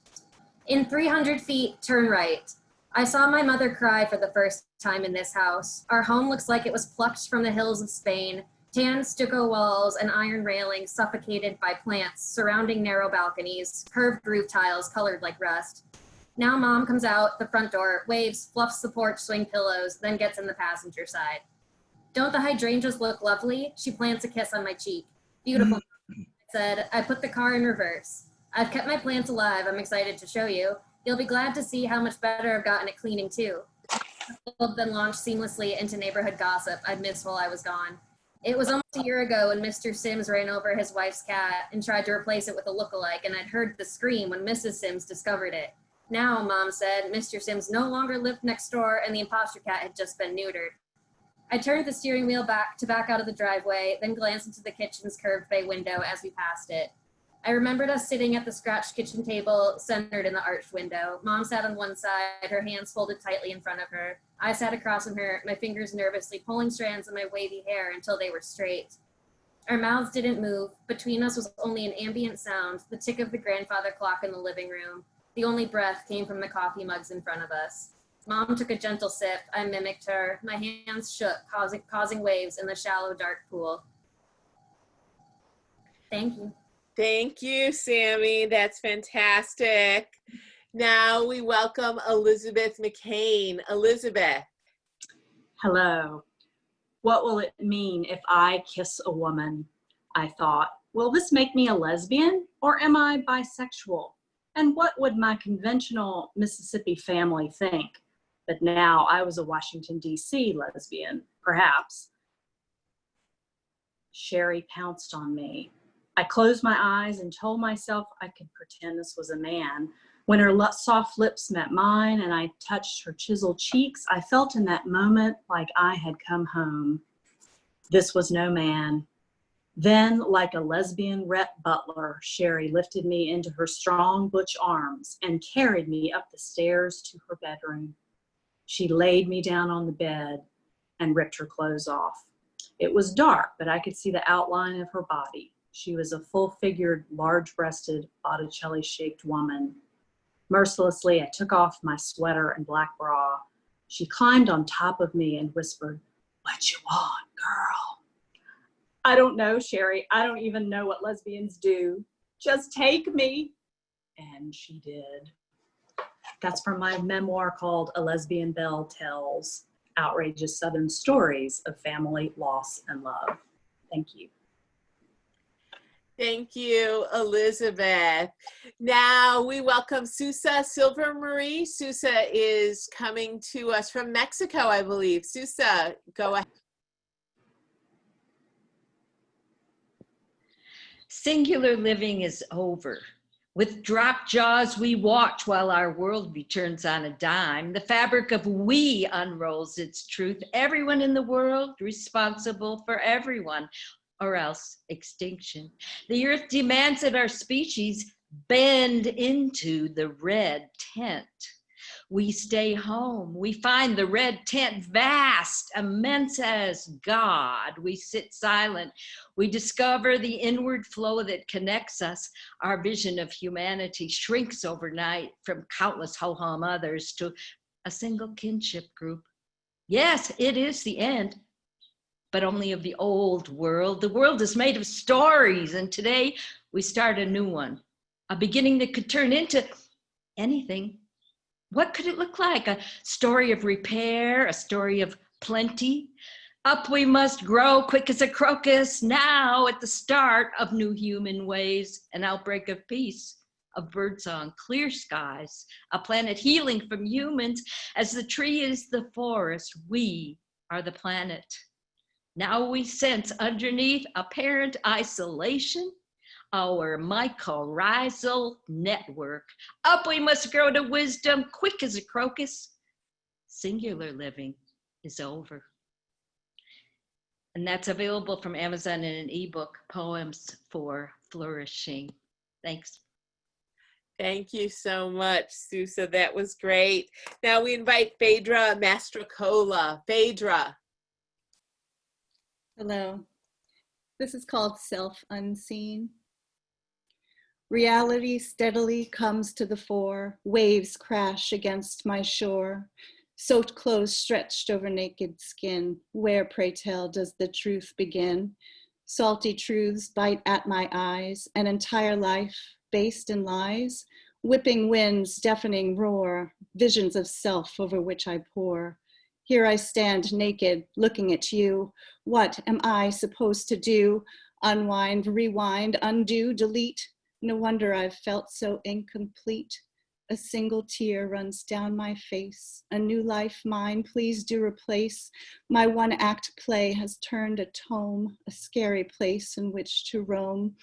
In 300 feet, turn right. I saw my mother cry for the first time in this house. Our home looks like it was plucked from the hills of Spain. Tan stucco walls and iron railings suffocated by plants surrounding narrow balconies, curved roof tiles colored like rust. Now Mom comes out the front door, waves, fluffs the porch swing pillows, then gets in the passenger side. Don't the hydrangeas look lovely? She plants a kiss on my cheek. Beautiful. said, I put the car in reverse. I've kept my plants alive. I'm excited to show you. You'll be glad to see how much better I've gotten at cleaning too. Then launched seamlessly into neighborhood gossip I'd missed while I was gone. It was almost a year ago when Mr. Sims ran over his wife's cat and tried to replace it with a lookalike, and I'd heard the scream when Mrs. Sims discovered it. Now, Mom said, Mr. Sims no longer lived next door and the imposter cat had just been neutered. I turned the steering wheel back out of the driveway, then glanced into the kitchen's curved bay window as we passed it. I remembered us sitting at the scratched kitchen table centered in the arched window. Mom sat on one side, her hands folded tightly in front of her. I sat across from her, my fingers nervously pulling strands of my wavy hair until they were straight. Our mouths didn't move. Between us was only an ambient sound, the tick of the grandfather clock in the living room. The only breath came from the coffee mugs in front of us. Mom took a gentle sip. I mimicked her. My hands shook, causing waves in the shallow, dark pool. Thank you. Thank you, Sammy. That's fantastic. Now we welcome Elizabeth Mccain. Elizabeth. Hello. What will it mean if I kiss a woman? I thought, will this make me a lesbian or am I bisexual? And what would my conventional Mississippi family think? But now I was a Washington, D.C. lesbian, perhaps. Sherry pounced on me. I closed my eyes and told myself I could pretend this was a man. When her soft lips met mine and I touched her chiseled cheeks, I felt in that moment like I had come home. This was no man. Then, like a lesbian Rhett Butler, Sherry lifted me into her strong butch arms and carried me up the stairs to her bedroom. She laid me down on the bed and ripped her clothes off. It was dark, but I could see the outline of her body. She was a full-figured, large-breasted, Botticelli-shaped woman. Mercilessly, I took off my sweater and black bra. She climbed on top of me and whispered, "What you want, girl?" I don't know, Sherry. I don't even know what lesbians do. Just take me. And she did. That's from my memoir called A Lesbian Belle Tells Outrageous Southern Stories of Family, Loss, and Love. Thank you. Thank you, Elizabeth. Now we welcome Susa Silver Marie. Susa is coming to us from Mexico, I believe. Susa, go ahead. Singular living is over. With dropped jaws, we watch while our world returns on a dime. The fabric of we unrolls its truth. Everyone in the world responsible for everyone, or else extinction. The earth demands that our species bend into the red tent. We stay home. We find the red tent vast, immense as God. We sit silent. We discover the inward flow that connects us. Our vision of humanity shrinks overnight from countless ho-hum others to a single kinship group. Yes, it is the end, but only of the old world. The world is made of stories, and today we start a new one, a beginning that could turn into anything. What could it look like? A story of repair, a story of plenty. Up we must grow, quick as a crocus, now at the start of new human ways, an outbreak of peace, of birdsong, clear skies, a planet healing from humans. As the tree is the forest, we are the planet. Now we sense underneath apparent isolation, our mycorrhizal network. Up we must grow to wisdom, quick as a crocus. Singular living is over. And that's available from Amazon in an ebook, Poems for Flourishing. Thanks. Thank you so much, Susa. That was great. Now we invite Phaedra Mastrocola. Phaedra. Hello. This is called Self Unseen. Reality steadily comes to the fore. Waves crash against my shore. Soaked clothes stretched over naked skin. Where, pray tell, does the truth begin? Salty truths bite at my eyes. An entire life based in lies. Whipping winds, deafening roar. Visions of self over which I pore. Here I stand naked, looking at you. What am I supposed to do? Unwind, rewind, undo, delete. No wonder I've felt so incomplete. A single tear runs down my face. A new life mine, please do replace. My one act play has turned a tome, a scary place in which to roam.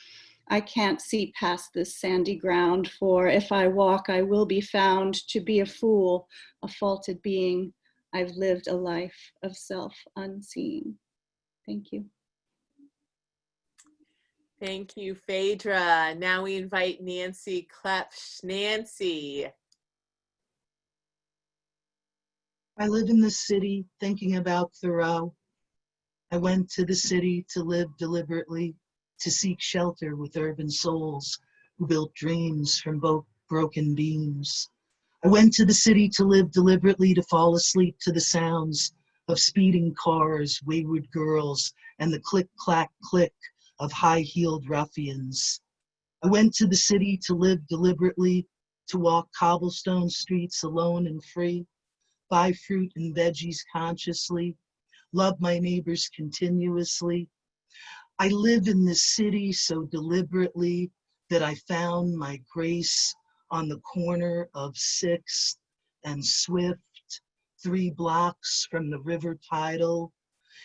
I can't see past this sandy ground, for if I walk, I will be found to be a fool, a faulted being. I've lived a life of self unseen. Thank you. Thank you, Phaedra. Now we invite Nancy Klepsch. Nancy. I live in the city thinking about Thoreau. I went to the city to live deliberately, to seek shelter with urban souls who built dreams from broken beams. I went to the city to live deliberately, to fall asleep to the sounds of speeding cars, wayward girls, and the click, clack, click of high-heeled ruffians. I went to the city to live deliberately, to walk cobblestone streets alone and free, buy fruit and veggies consciously, love my neighbors continuously. I live in this city so deliberately that I found my grace on the corner of 6th and Swift, 3 blocks from the river tidal,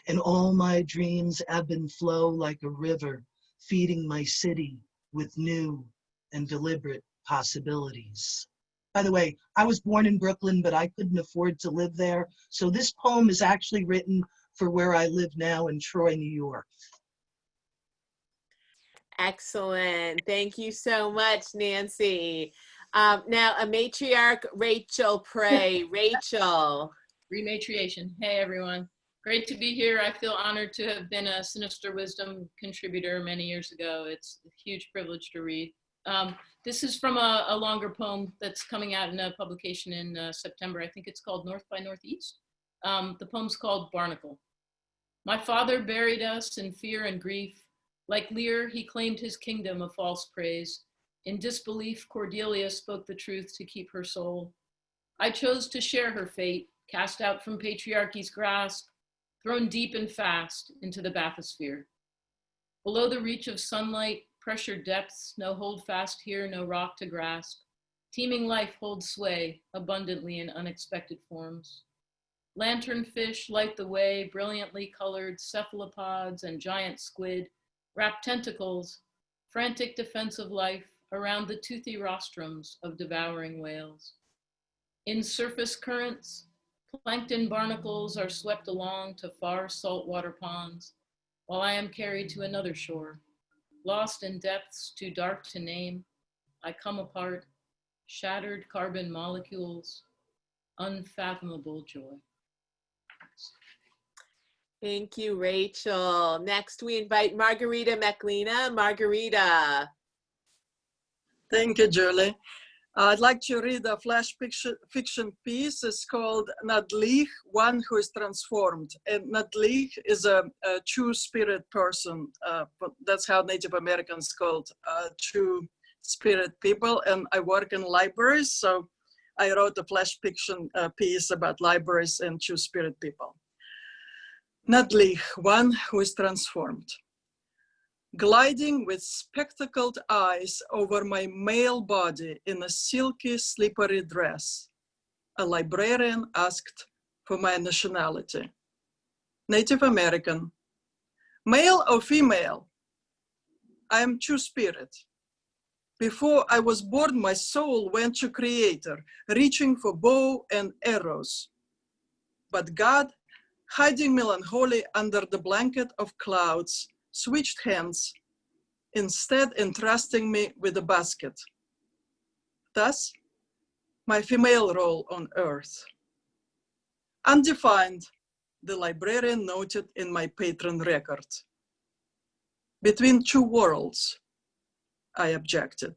and all my dreams ebb and flow like a river, feeding my city with new and deliberate possibilities. By the way, I was born in Brooklyn, but I couldn't afford to live there. So this poem is actually written for where I live now in Troy, New York. Excellent. Thank you so much, Nancy. Now, a matriarch, Rachel Prey. Rachel. Rematriation. Hey, everyone. Great to be here. I feel honored to have been a Sinister Wisdom contributor many years ago. It's a huge privilege to read. This is from a longer poem that's coming out in a publication in September. I think it's called North by Northeast. The poem's called Barnacle. My father buried us in fear and grief. Like Lear, he claimed his kingdom of false praise. In disbelief, Cordelia spoke the truth to keep her soul. I chose to share her fate, cast out from patriarchy's grasp, thrown deep and fast into the bathysphere. Below the reach of sunlight, pressured depths, no hold fast here, no rock to grasp. Teeming life holds sway, abundantly in unexpected forms. Lanternfish light the way, brilliantly colored cephalopods and giant squid, wrap tentacles, frantic defense of life around the toothy rostrums of devouring whales. In surface currents, plankton barnacles are swept along to far saltwater ponds, while I am carried to another shore. Lost in depths too dark to name, I come apart, shattered carbon molecules, unfathomable joy. Thank you, Rachel. Next, we invite Margarita Mccain. Margarita. Thank you, Julie. I'd like to read a flash fiction piece. It's called Nadlich, One Who is Transformed. And Nadlich is a true spirit person. That's how Native Americans called true spirit people. And I work in libraries, so I wrote a flash fiction piece about libraries and true spirit people. Nadlich, One Who is Transformed. Gliding with spectacled eyes over my male body in a silky, slippery dress, a librarian asked for my nationality. Native American. Male or female? I am true spirit. Before I was born, my soul went to Creator, reaching for bow and arrows. But God, hiding melancholy under the blanket of clouds, switched hands, instead entrusting me with a basket. Thus, my female role on earth. Undefined, the librarian noted in my patron record. Between two worlds, I objected.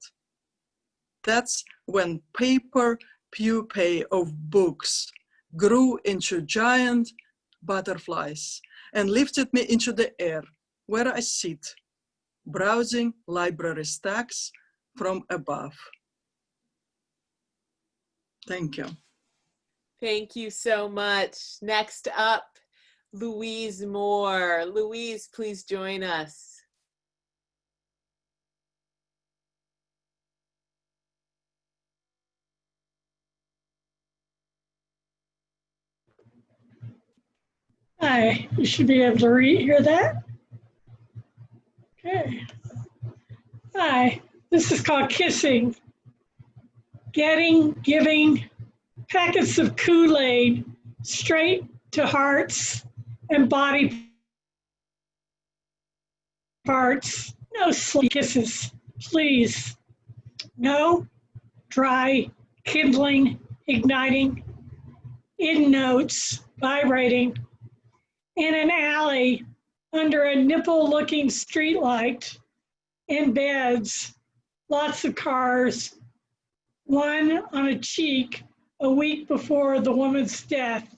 That's when paper pupae of books grew into giant butterflies and lifted me into the air, where I sit, browsing library stacks from above. Thank you. Thank you so much. Next up, Louise Moore. Louise, please join us. Hi, you should be able to hear that. Okay. Hi, this is called Kissing. Getting, giving packets of Kool-Aid straight to hearts and body parts. No sleep kisses, please. No dry, kindling, igniting, in notes, vibrating, in an alley under a nipple-looking streetlight, in beds, lots of cars, one on a cheek a week before the woman's death.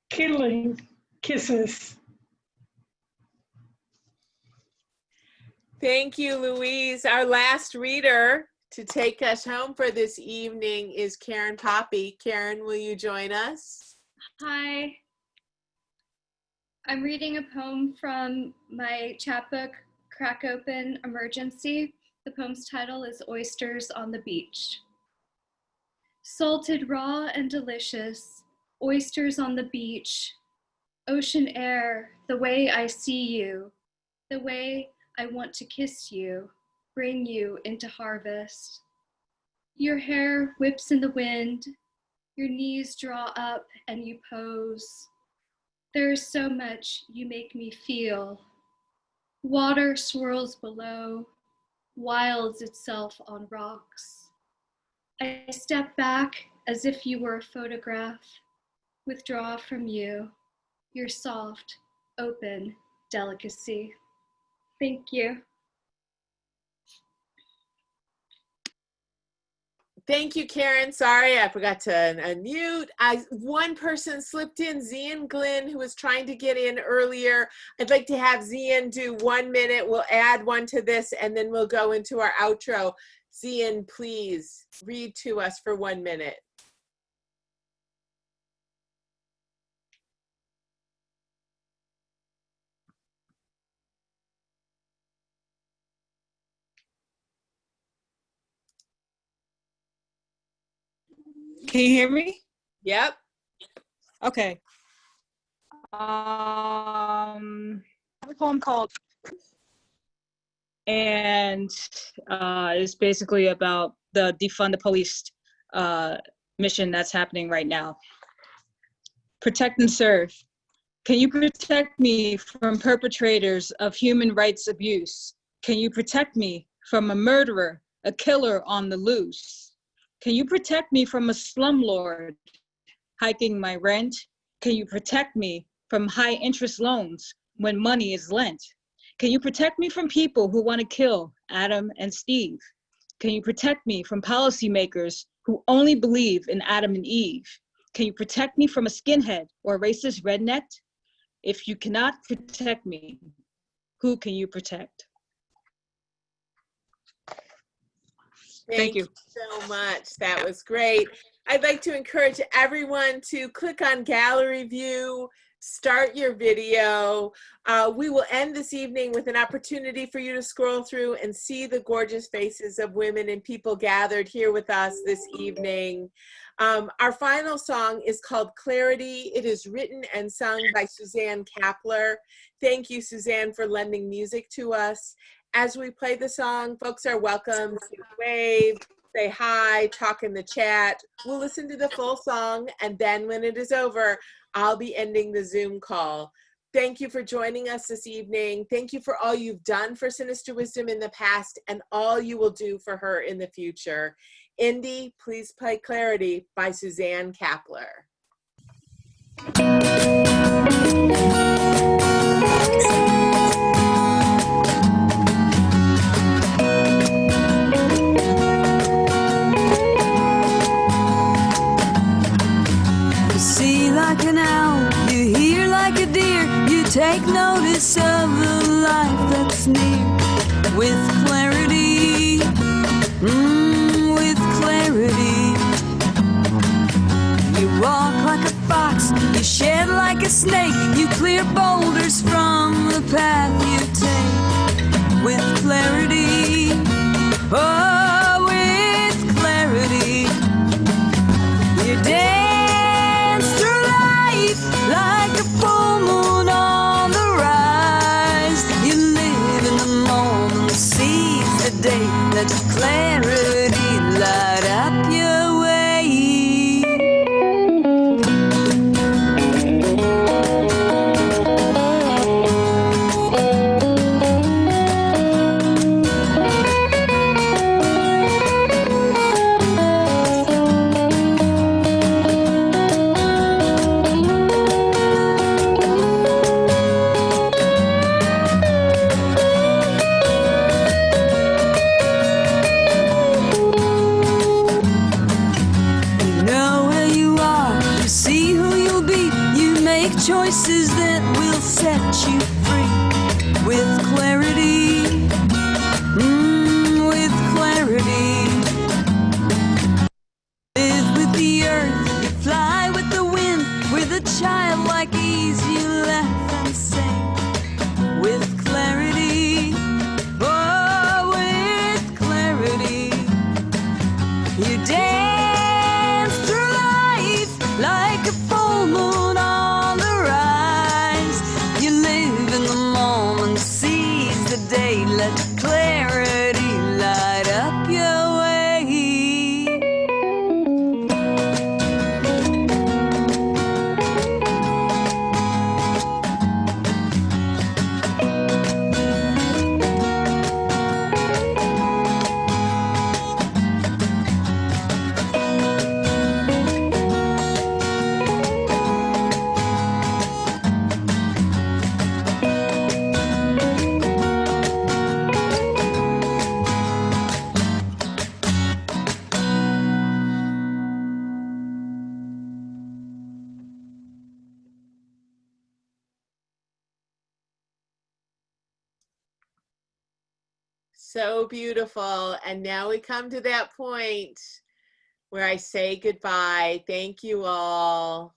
Kindling kisses. Thank you, Louise. Our last reader to take us home for this evening is Karen Poppy. Karen, will you join us? Hi. I'm reading a poem from my chapbook, Crack Open Emergency. The poem's title is Oysters on the Beach. Salted raw and delicious, oysters on the beach, ocean air, the way I see you, the way I want to kiss you, bring you into harvest. Your hair whips in the wind, your knees draw up and you pose. There is so much you make me feel. Water swirls below, wilds itself on rocks. I step back as if you were a photograph, withdraw from you, your soft, open delicacy. Thank you. Thank you, Karen. Sorry, I forgot to unmute. One person slipped in, Zian Glenn, who was trying to get in earlier. I'd like to have Zian do 1 minute. We'll add one to this, and then we'll go into our outro. Zian, please read to us for 1 minute. Can you hear me? Yep. Okay. I have a poem called, and it's basically about the defund the police mission that's happening right now. Protect and serve. Can you protect me from perpetrators of human rights abuse? Can you protect me from a murderer, a killer on the loose? Can you protect me from a slumlord hiking my rent? Can you protect me from high interest loans when money is lent? Can you protect me from people who want to kill Adam and Steve? Can you protect me from policymakers who only believe in Adam and Eve? Can you protect me from a skinhead or a racist redneck? If you cannot protect me, who can you protect? Thank you so much. That was great. I'd like to encourage everyone to click on gallery view, start your video. We will end this evening with an opportunity for you to scroll through and see the gorgeous faces of women and people gathered here with us this evening. Our final song is called Clarity. It is written and sung by Suzanne Kappler. Thank you, Suzanne, for lending music to us. As we play the song, folks are welcome to wave, say hi, talk in the chat. We'll listen to the full song, and then when it is over, I'll be ending the Zoom call. Thank you for joining us this evening. Thank you for all you've done for Sinister Wisdom in the past and all you will do for her in the future. Indy, please play Clarity by Suzanne Kappler. Like an owl, you hear like a deer, you take notice of the life that's near. With clarity, with clarity. You walk like a fox, you shed like a snake, you clear day. Let clarity light up your way. Choices that will set you free with clarity, with clarity. Live with the earth, you fly with the wind, with a childlike ease you laugh and sing with clarity, oh, with clarity. You dance through life like a full moon on the rise. You live in the moment, seize the day, let clarity light up your way. So beautiful. And now we come to that point where I say goodbye. Thank you all.